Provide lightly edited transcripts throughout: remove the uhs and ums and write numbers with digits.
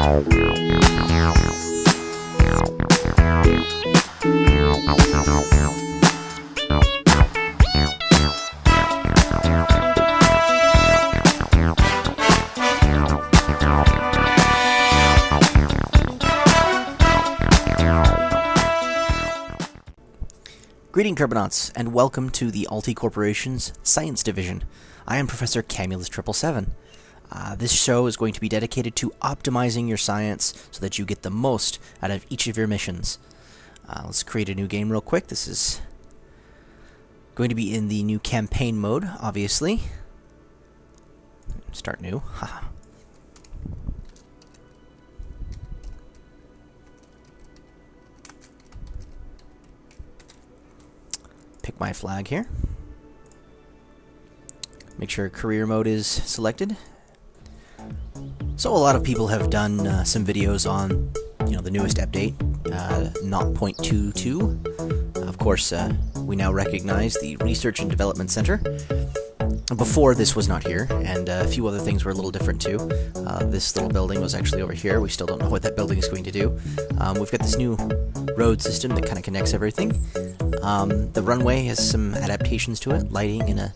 Greeting, Carbonauts, and welcome to the AlTi Corporation's Science Division. I am Professor Camulus777. This show is going to be dedicated to optimizing your science so that you get the most out of each of your missions. Let's create a new game real quick. This is going to be in the new campaign mode, obviously. Start new. Haha. Pick my flag here. Make sure career mode is selected. So a lot of people have done some videos on, the newest update, 0.22. Of course, we now recognize the Research and Development Center. Before, this was not here, and a few other things were a little different too. This little building was actually over here. We still don't know what that building is going to do. We've got this new road system that kind of connects everything. The runway has some adaptations to it, lighting in a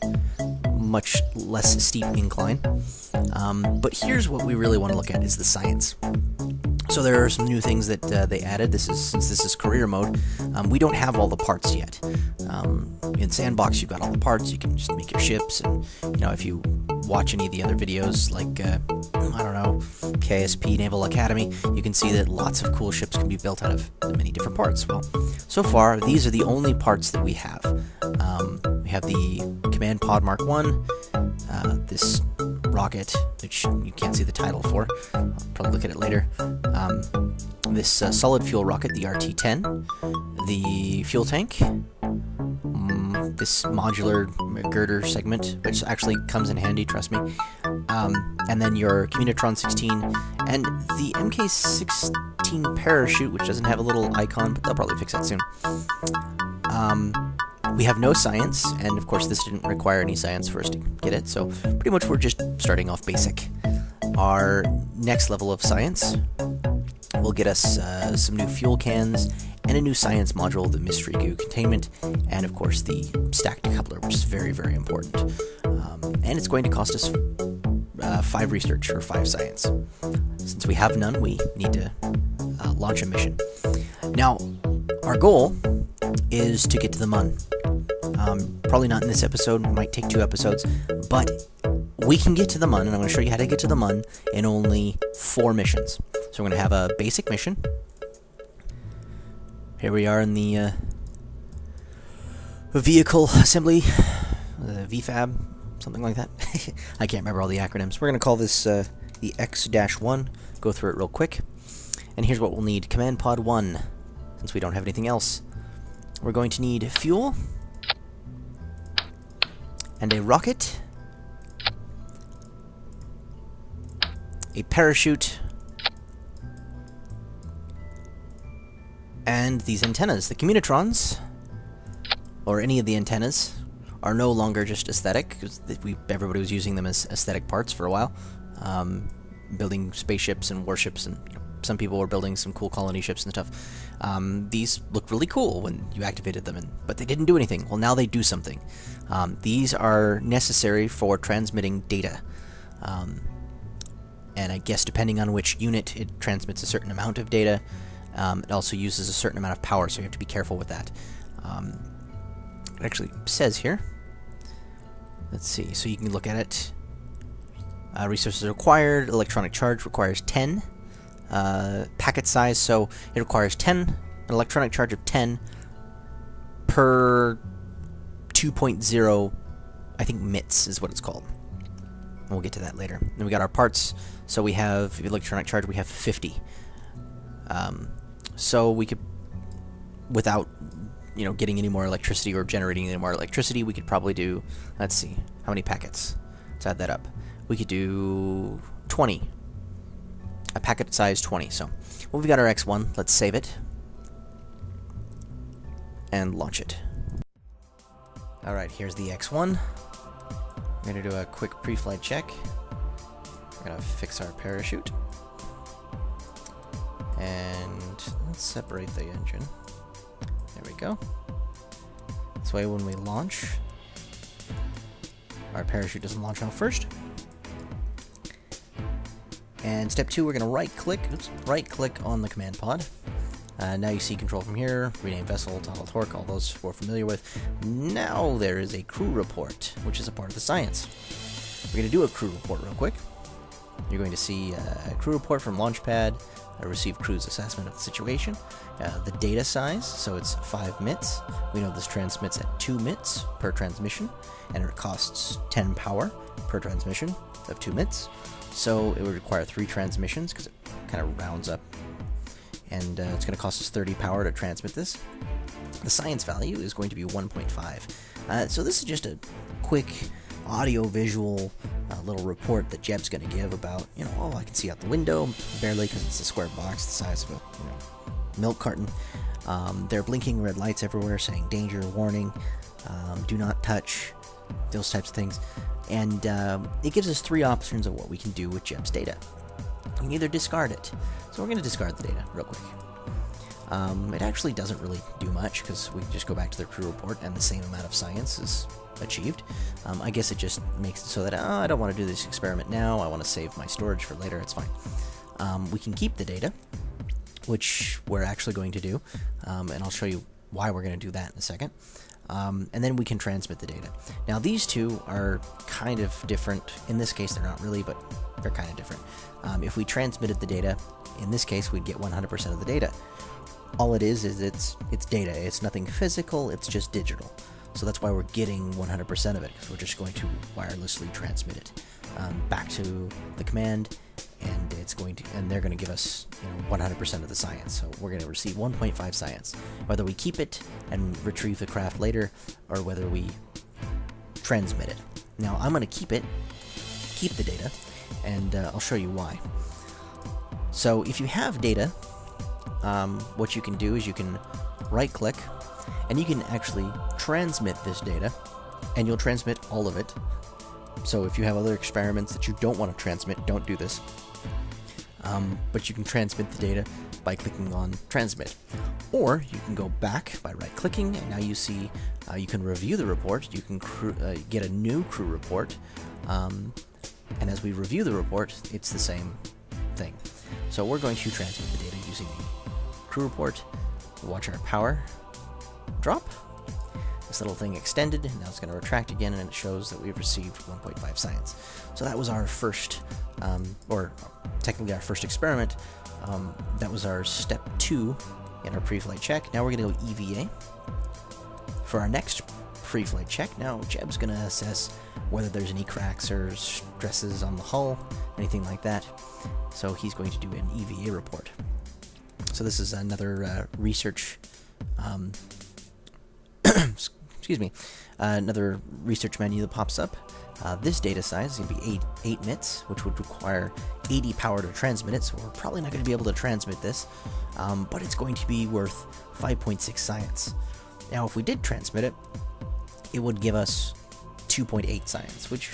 much less steep incline. But here's what we really want to look at, is the science. So there are some new things that they added. Since this is career mode, we don't have all the parts yet. In Sandbox, you've got all the parts. You can just make your ships, and if you watch any of the other videos, like KSP Naval Academy, you can see that lots of cool ships can be built out of many different parts. Well, so far these are the only parts that we have. We have the Command Pod Mark 1, this rocket, which you can't see the title for. I'll probably look at it later. This solid fuel rocket, the RT-10, the fuel tank, this modular girder segment, which actually comes in handy, trust me, and then your Communitron 16, and the MK16 parachute, which doesn't have a little icon, but they'll probably fix that soon. We have no science, and of course this didn't require any science for us to get it, so pretty much we're just starting off basic. Our next level of science will get us some new fuel cans, and a new science module, the mystery goo containment, and of course the stacked decoupler, which is very, very important. And it's going to cost us 5 research or 5 science. Since we have none, we need to launch a mission. Now, our goal is to get to the Mun. Probably not in this episode, might take 2 episodes, but we can get to the Mun, and I'm going to show you how to get to the Mun in only 4 missions. So we're going to have a basic mission. Here we are in the vehicle assembly, VFAB, something like that. I can't remember all the acronyms. We're going to call this the X-1, go through it real quick. And here's what we'll need. Command Pod 1, since we don't have anything else. We're going to need fuel, and a rocket, a parachute, and these antennas. The Communitrons, or any of the antennas, are no longer just aesthetic, because everybody was using them as aesthetic parts for a while, building spaceships and warships, and some people were building some cool colony ships and stuff. These looked really cool when you activated them, but they didn't do anything. Well, now they do something. These are necessary for transmitting data. And I guess depending on which unit, it transmits a certain amount of data. It also uses a certain amount of power, so you have to be careful with that. It actually says here. Let's see, so you can look at it. Resources required, electronic charge requires 10. Packet size, so it requires 10, an electronic charge of 10 per 2.0, I think MITs is what it's called. We'll get to that later. Then we got our parts, so we have electronic charge, we have 50. So we could, without, getting any more electricity or generating any more electricity, we could probably do, let's see, how many packets? Let's add that up. We could do 20. A packet size 20. So, we've got our X1. Let's save it. And launch it. Alright, here's the X1. We're going to do a quick pre-flight check. We're going to fix our parachute. And let's separate the engine. There we go. This way when we launch, our parachute doesn't launch off first. And step 2, we're going to right-click on the command pod. Now you see control from here, rename vessel, toggle torque, all those we're familiar with. Now there is a crew report, which is a part of the science. We're going to do a crew report real quick. You're going to see a crew report from Launchpad, receive crew's assessment of the situation, the data size, so it's 5 MITs. We know this transmits at 2 MITs per transmission, and it costs 10 power per transmission of 2 MITs. So it would require 3 transmissions, because it kind of rounds up, and it's going to cost us 30 power to transmit this. The science value is going to be 1.5. So this is just a quick audio-visual little report that Jeb's going to give about, oh, I can see out the window, barely, because it's a square box the size of a milk carton. There are blinking red lights everywhere saying danger, warning, do not touch, those types of things. And it gives us 3 options of what we can do with Jeb's data. We can either discard it. So we're going to discard the data real quick. It actually doesn't really do much, because we can just go back to the crew report and the same amount of science is achieved. I guess it just makes it so that I don't want to do this experiment now, I want to save my storage for later, it's fine. We can keep the data, which we're actually going to do, and I'll show you why we're going to do that in a second. And then we can transmit the data. Now these two are kind of different. In this case they're not really, but they're kind of different. If we transmitted the data, in this case we'd get 100% of the data. All it is it's data. It's nothing physical, it's just digital. So that's why we're getting 100% of it, because we're just going to wirelessly transmit it back to the command, and they're going to give us 100% of the science. So we're going to receive 1.5 science, whether we keep it and retrieve the craft later, or whether we transmit it. Now I'm going to keep the data, and I'll show you why. So if you have data, what you can do is you can right-click, and you can actually transmit this data, and you'll transmit all of it. So if you have other experiments that you don't want to transmit, don't do this. But you can transmit the data by clicking on transmit. Or you can go back by right-clicking, and now you see you can review the report. You can get a new crew report, and as we review the report, it's the same thing. So we're going to transmit the data using the crew report. Watch our power drop. This little thing extended, and now it's going to retract again, and it shows that we've received 1.5 science. So that was our first, or technically our first experiment. That was our step 2 in our pre-flight check. Now we're going to go EVA. For our next pre-flight check, now Jeb's going to assess whether there's any cracks or stresses on the hull, anything like that. So he's going to do an EVA report. So this is another research, excuse me, another research menu that pops up. This data size is going to be 8 MITs, which would require 80 power to transmit it, so we're probably not going to be able to transmit this, but it's going to be worth 5.6 science. Now if we did transmit it, it would give us 2.8 science, which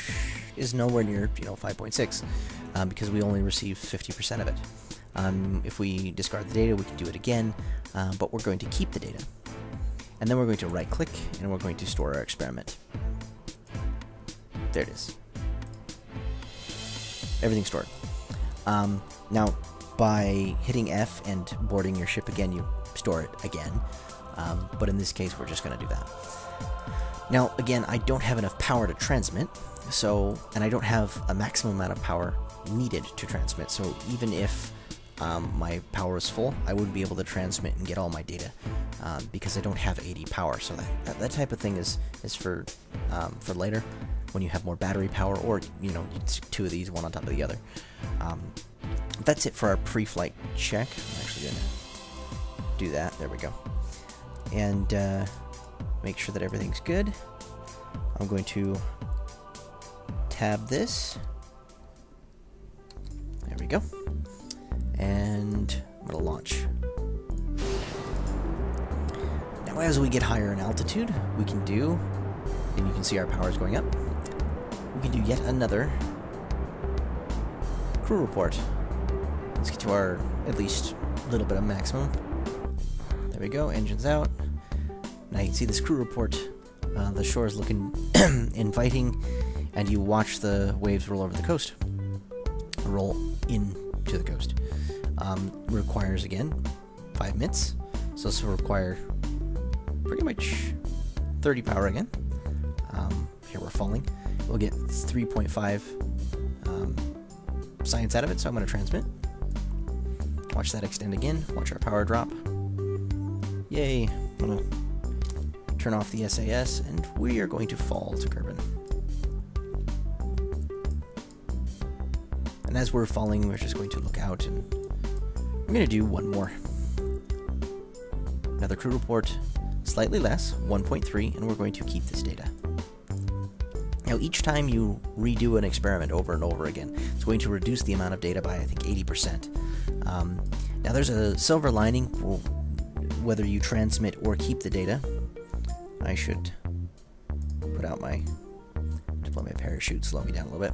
is nowhere near 5.6, because we only received 50% of it. If we discard the data, we can do it again, but we're going to keep the data. And then we're going to right-click, and we're going to store our experiment. There it is. Everything's stored. Now, by hitting F and boarding your ship again, you store it again. But in this case, we're just going to do that. Now, again, I don't have enough power to transmit, and I don't have a maximum amount of power needed to transmit, so even if my power is full, I wouldn't be able to transmit and get all my data because I don't have 80 power. So that type of thing is for later, when you have more battery power, or two of these, one on top of the other. That's it for our pre-flight check. I'm actually gonna do that. There we go. And make sure that everything's good. I'm going to tab this. There we go. And I'm going to launch. Now as we get higher in altitude, we can do, and you can see our power is going up, we can do yet another crew report. Let's get to our, at least little bit of maximum. There we go, engine's out. Now you can see this crew report. The shore is looking inviting, and you watch the waves roll over the coast. Roll into the coast. Requires, again, 5 minutes. So this will require pretty much 30 power again. Here we're falling. We'll get 3.5 science out of it, so I'm going to transmit. Watch that extend again. Watch our power drop. Yay. I'm going to turn off the SAS, and we are going to fall to carbon. And as we're falling, we're just going to look out, and we're going to do one more. Another crew report, slightly less, 1.3, and we're going to keep this data. Now, each time you redo an experiment over and over again, it's going to reduce the amount of data by, I think, 80%. Now, there's a silver lining for whether you transmit or keep the data. I should put out my deployment parachute, slow me down a little bit.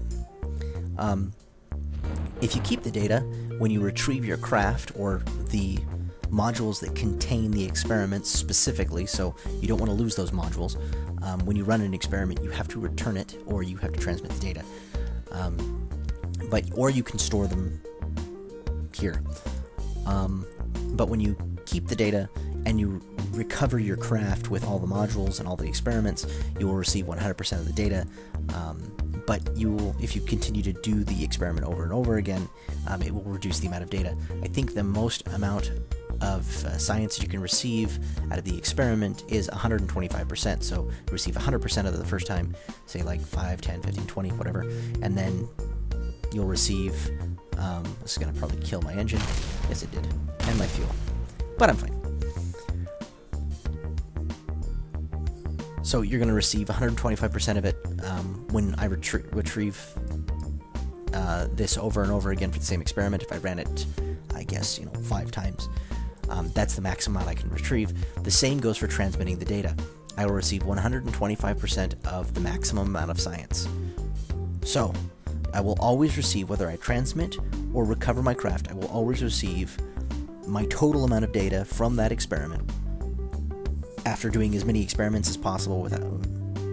If you keep the data, when you retrieve your craft or the modules that contain the experiments specifically, so you don't want to lose those modules, when you run an experiment, you have to return it or you have to transmit the data. Or you can store them here. But when you keep the data and you recover your craft with all the modules and all the experiments, you will receive 100% of the data. But if you continue to do the experiment over and over again, it will reduce the amount of data. I think the most amount of science you can receive out of the experiment is 125%. So you receive 100% of it the first time, say like 5, 10, 15, 20, whatever, and then you'll receive, this is going to probably kill my engine. Yes, it did. And my fuel. But I'm fine. So you're going to receive 125% of it when I retrieve this over and over again for the same experiment. If I ran it, I guess, 5 times, that's the maximum amount I can retrieve. The same goes for transmitting the data. I will receive 125% of the maximum amount of science. So I will always receive, whether I transmit or recover my craft, I will always receive my total amount of data from that experiment. After doing as many experiments as possible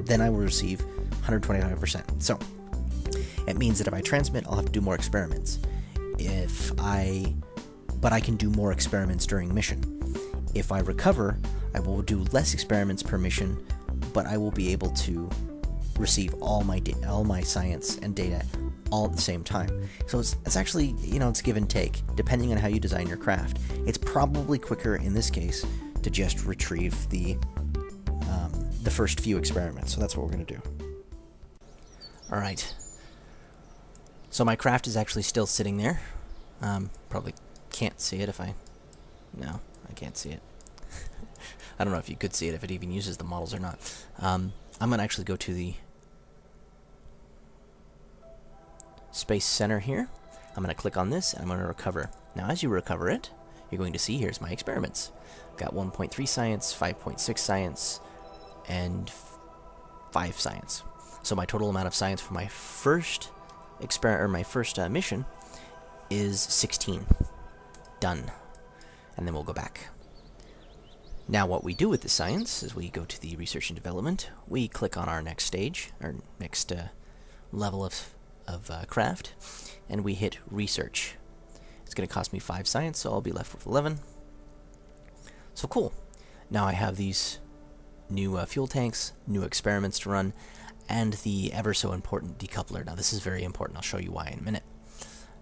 then I will receive 125%. So it means that if I transmit, I'll have to do more experiments. But I can do more experiments during mission. If I recover, I will do less experiments per mission, but I will be able to receive all my science and data all at the same time. So it's actually, it's give and take, depending on how you design your craft. It's probably quicker in this case to just retrieve the first few experiments. So that's what we're going to do. Alright. So my craft is actually still sitting there. Probably can't see it if I... No, I can't see it. I don't know if you could see it, if it even uses the models or not. I'm going to actually go to the Space Center here. I'm going to click on this, and I'm going to recover. Now, as you recover it, you're going to see here's my experiments. Got 1.3 science, 5.6 science, and 5 science. So my total amount of science for my first mission is 16. Done. And then we'll go back. Now what we do with the science is we go to the research and development. We click on our next stage, our next level of craft, and we hit research. It's going to cost me 5 science, so I'll be left with 11. So cool. Now I have these new fuel tanks, new experiments to run, and the ever so important decoupler. Now this is very important. I'll show you why in a minute.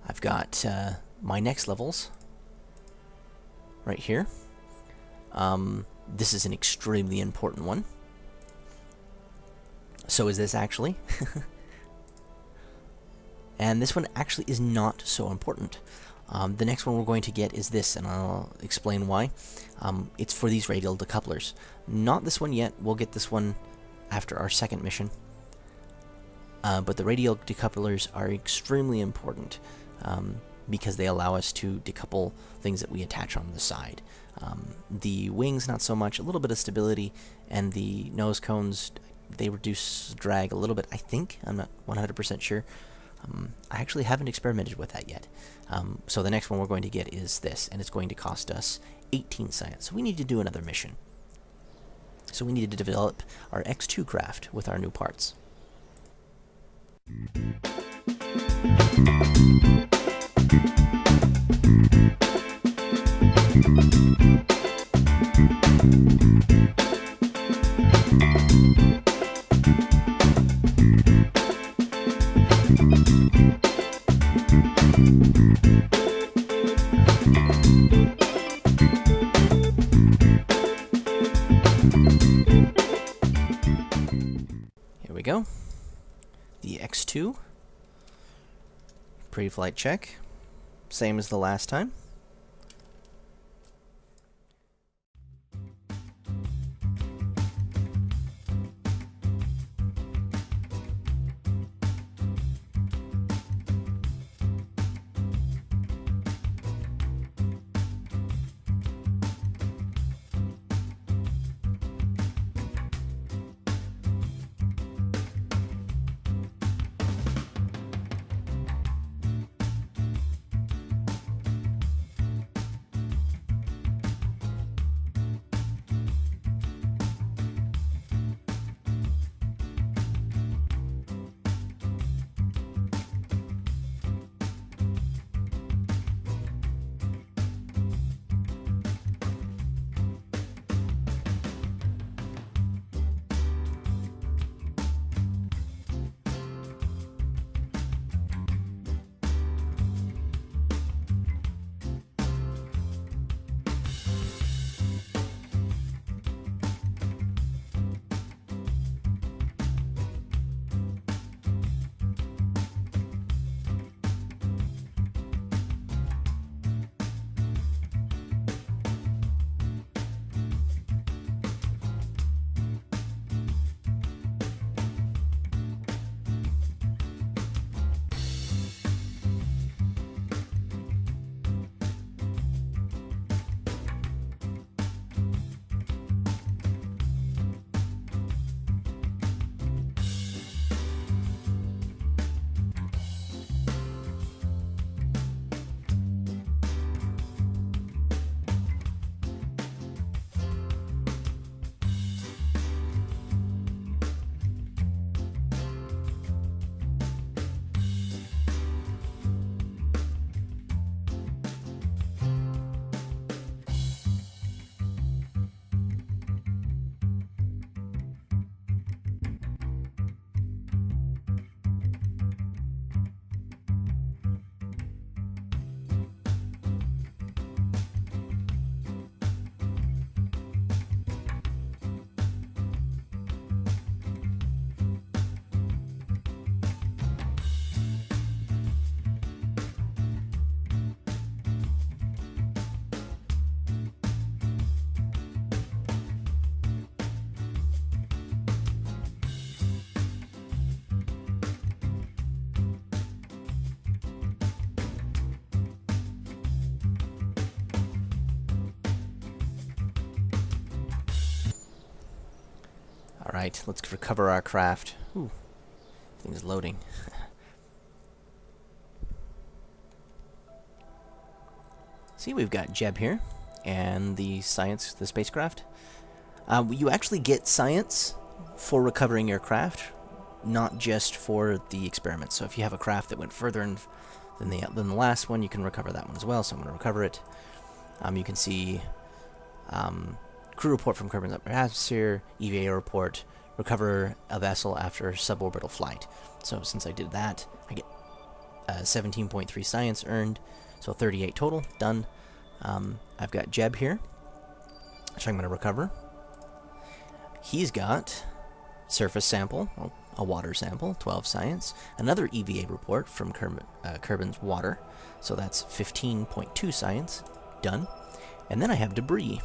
I've got my next levels right here. This is an extremely important one. So is this actually. And this one actually is not so important. The next one we're going to get is this, and I'll explain why. It's for these radial decouplers. Not this one yet. We'll get this one after our second mission. But the radial decouplers are extremely important because they allow us to decouple things that we attach on the side. The wings, not so much. A little bit of stability, and the nose cones, they reduce drag a little bit, I think. I'm not 100% sure. I actually haven't experimented with that yet. So the next one we're going to get is this, and it's going to cost us 18 science. So we need to do another mission. So we need to develop our X2 craft with our new parts. Here we go. The X2. Pre-flight check. Same as the last time. Alright, let's recover our craft. Ooh, thing's loading. See, we've got Jeb here, and the spacecraft. You actually get science for recovering your craft, not just for the experiment. So if you have a craft that went further than the last one, you can recover that one as well. So I'm going to recover it. You can see crew report from Kerbin's upper atmosphere, EVA report, recover a vessel after suborbital flight. So since I did that, I get 17.3 science earned, so 38 total, done. I've got Jeb here, which I'm going to recover. He's got surface sample, well, a water sample, 12 science, another EVA report from Kerbin's water, so that's 15.2 science, done. And then I have debris.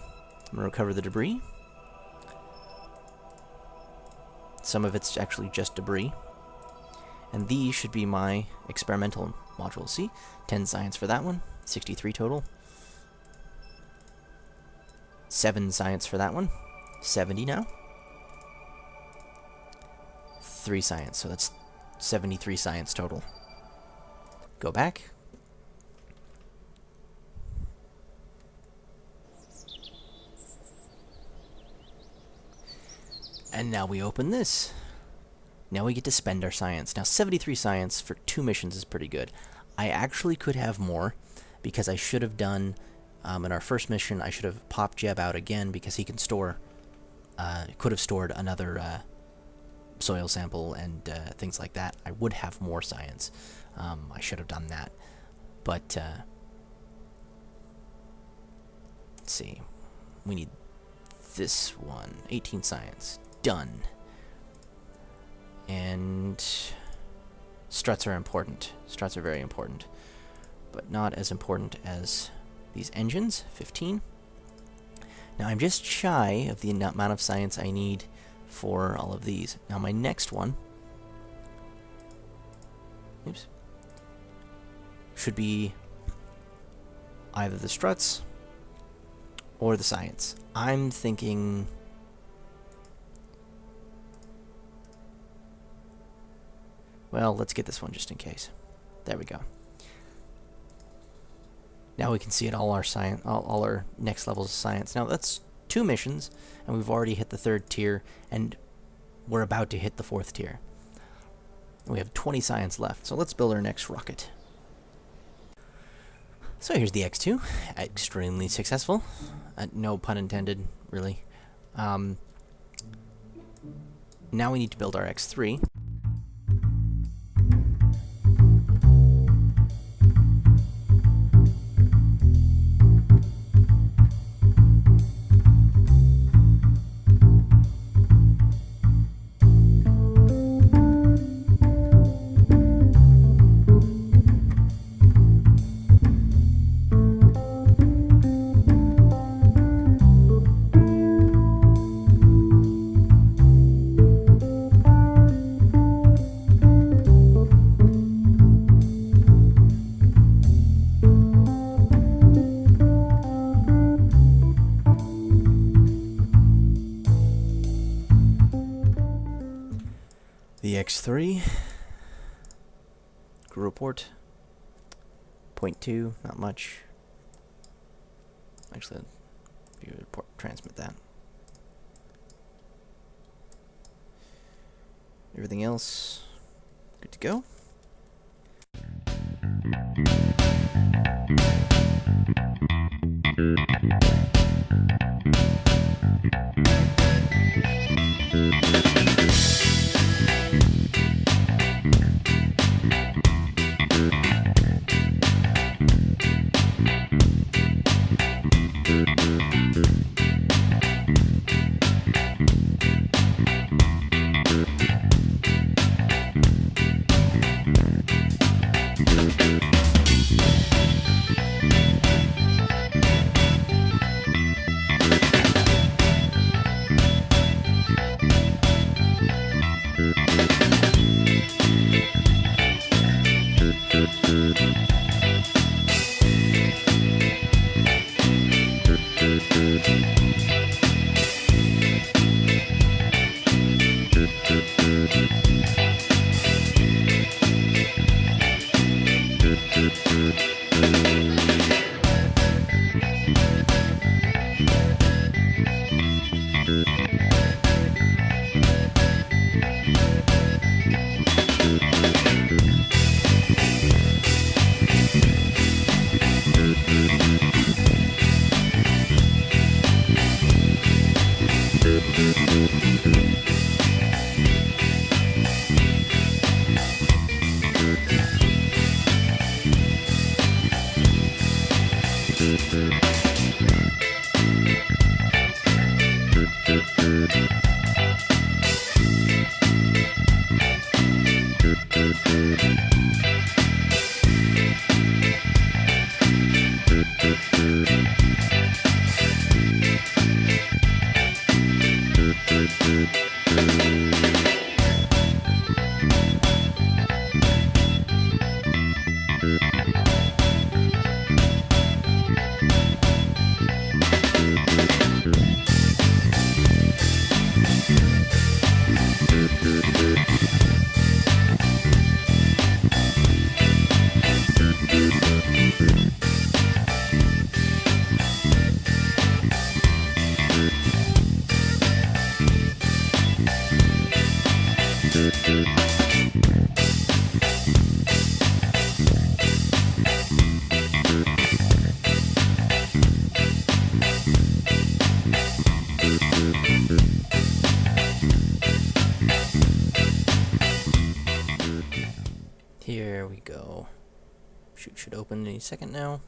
I'm going to recover the debris. Some of it's actually just debris. And these should be my experimental modules. See? 10 science for that one, 63 total. 7 science for that one, 70 now. 3 science, so that's 73 science total. Go back. And now we open this. Now we get to spend our science. Now 73 science for 2 missions is pretty good. I actually could have more, because I should have done, in our first mission, I should have popped Jeb out again, because he can store, could have stored another soil sample and things like that. I would have more science. I should have done that. But, let's see. We need this one. 18 science. Done. And struts are important. Struts are very important. But not as important as these engines. 15. Now I'm just shy of the amount of science I need for all of these. Now my next one, oops, should be either the struts or the science. I'm thinking, well, let's get this one just in case. There we go. Now we can see it all our science, all our next levels of science. Now that's 2 missions, and we've already hit the 3rd tier, and we're about to hit the 4th tier. We have 20 science left, so let's build our next rocket. So here's the X2, extremely successful. No pun intended, really. Now we need to build our X3. The X3 crew report 0.2, not much. Actually, view report, transmit that. Everything else good to go. Here we go. Chute should open any second now.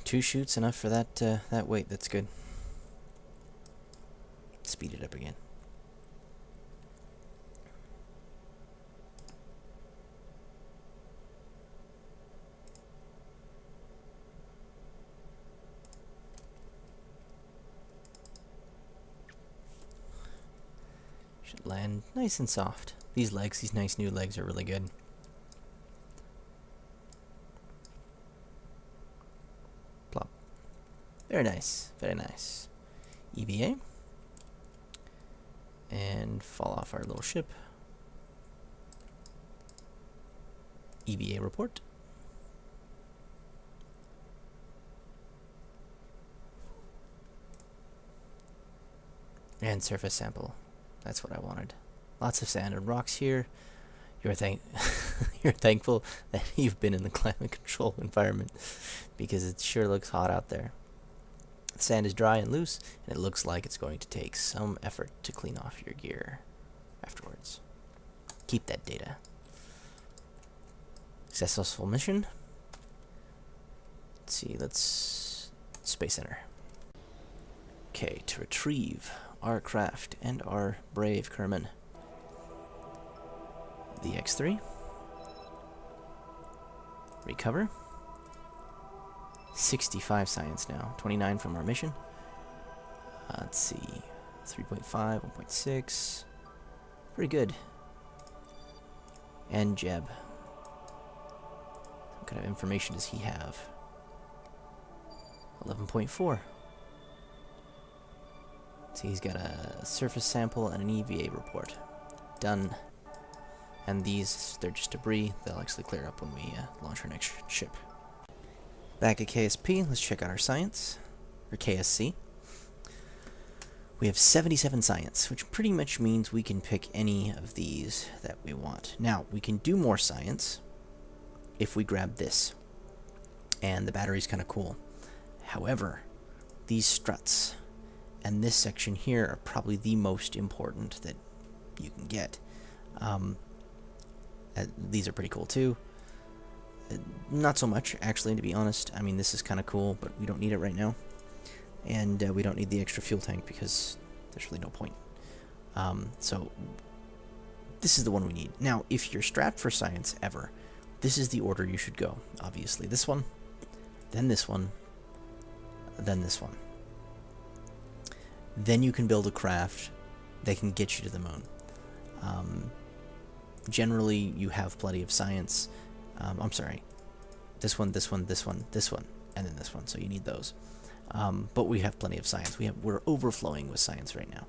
Two chutes enough for that that weight. That's good. Speed it up again. Should land nice and soft. These legs, these nice new legs, are really good. Plop. Very nice, very nice. EVA. And fall off our little ship. EVA report. And surface sample. That's what I wanted. Lots of sand and rocks here. You're thankful that you've been in the climate control environment, because it sure looks hot out there. The sand is dry and loose, and it looks like it's going to take some effort to clean off your gear afterwards. Keep that data. Successful mission. Let's see, let's Space Center. Okay, to retrieve our craft and our brave crewman. The X3. Recover. 65 science now. 29 from our mission. Let's see. 3.5, 1.6. Pretty good. And Jeb. What kind of information does he have? 11.4. So he's got a surface sample and an EVA report. Done. And these, they're just debris. They'll actually clear up when we launch our next ship. Back at KSP, let's check out our science, or KSC. We have 77 science, which pretty much means we can pick any of these that we want. Now, we can do more science if we grab this. And the battery's kind of cool. However, these struts and this section here are probably the most important that you can get. These are pretty cool too. Not so much, actually, to be honest. I mean, this is kind of cool, but we don't need it right now. And we don't need the extra fuel tank because there's really no point. So this is the one we need. Now, if you're strapped for science ever, this is the order you should go. Obviously, this one, then this one, then this one. Then you can build a craft that can get you to the moon. Generally, you have plenty of science. I'm sorry. This one, this one, this one, this one, and then this one. So you need those. But we have plenty of science. We're overflowing with science right now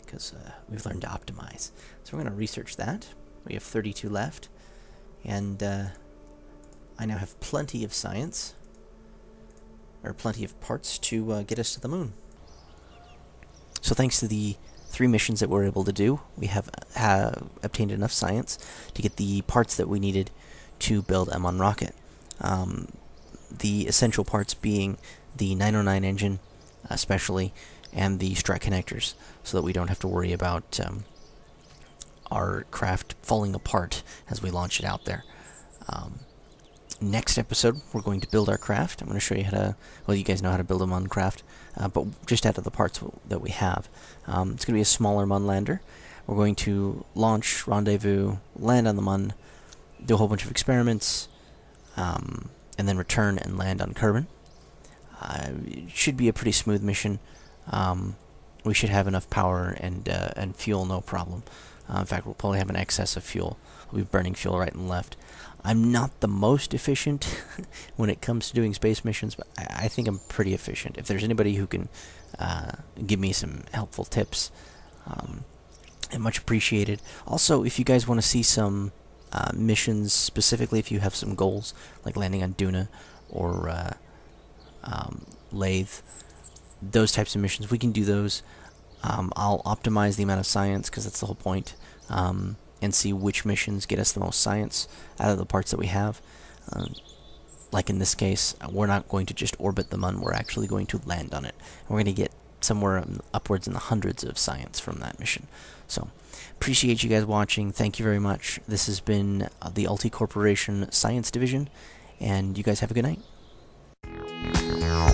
because we've learned to optimize. So we're going to research that. We have 32 left, and I now have plenty of science, or plenty of parts to get us to the moon. So thanks to the 3 missions that we're able to do, we have obtained enough science to get the parts that we needed to build M1 rocket. The essential parts being the 909 engine, especially, and the strut connectors, so that we don't have to worry about our craft falling apart as we launch it out there. Next episode, we're going to build our craft. I'm going to show you how to, well, you guys know how to build a Mun craft, but just out of the parts that we have. It's going to be a smaller Mun lander. We're going to launch, rendezvous, land on the Mun, do a whole bunch of experiments, and then return and land on Kerbin. It should be a pretty smooth mission. We should have enough power and fuel, no problem. In fact, we'll probably have an excess of fuel. We'll be burning fuel right and left. I'm not the most efficient when it comes to doing space missions, but I think I'm pretty efficient. If there's anybody who can give me some helpful tips, I'm much appreciated. Also, if you guys want to see some missions, specifically if you have some goals, like landing on Duna or Lathe, those types of missions, we can do those. I'll optimize the amount of science, because that's the whole point, and see which missions get us the most science out of the parts that we have. Like in this case, we're not going to just orbit the Mun, we're actually going to land on it. We're going to get somewhere upwards in the hundreds of science from that mission. So, appreciate you guys watching. Thank you very much. This has been the AlTi Corporation Science Division, and you guys have a good night. No.